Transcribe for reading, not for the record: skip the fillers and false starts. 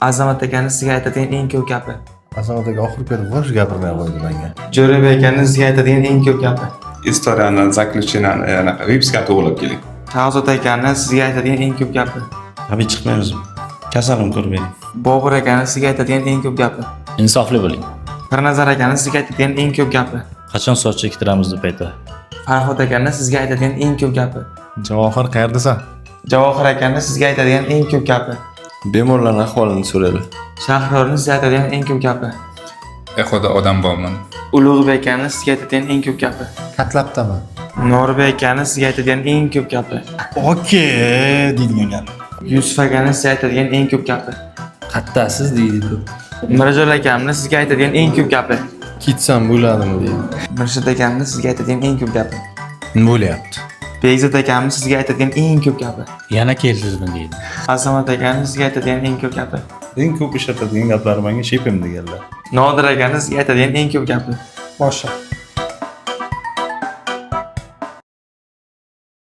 Azamat akani sizga aytadigan eng ko'p gapi. Azamat aka oxirgi paytda vosh gapirmay qo'ydi menga. Jo'rabek akani sizga aytadigan eng ko'p gapi. Istoriyani zakljuchenani anaqa vipsga to'g'rilab keling. Shahzod akani sizga aytadigan eng ko'p gapi. Tabiiy chiqmaymiz. Kasalim ko'rib bering. Bobur akani sizga aytadigan eng ko'p gapi. Insofli bo'ling. Qarnazar akani sizga aytadigan eng ko'p gapi. Qachon soch ektiramiz deb aytadi. Farhod akani sizga aytadigan eng ko'p gapi. Javohir qayerdasan? Javohir akani sizga aytadigan eng ko'p gapi. Bemorlarning ahvolini so'raydi. Shahrorni sizga aytadigan eng ko'p gapi. Ehoda odam bormi? Ulug'bek akani sizga aytadigan eng ko'p gapi. Qatlabdaman. Norbek akani sizga aytadigan eng ko'p gapi. Okey deydigan gap. Yusuf akani sizga aytadigan eng ko'p gapi. Qattasiz deydi ko'p. Mirjol akamni sizga aytadigan eng ko'p gapi. Ketsam bo'ladimi deydi. Mirshid akamni sizga aytadigan eng ko'p gapi. Nima bo'lyapti? Begzod akamni sizga aytadigan eng ko'p gapi. Yana keldingizmi deydi. Azamat akamni sizga aytadigan eng ko'p gapi. Eng ko'p ishlatadigan gaplari menga shepim deganlar. Nodir akani sizga aytadigan eng ko'p gapi. Boshqa.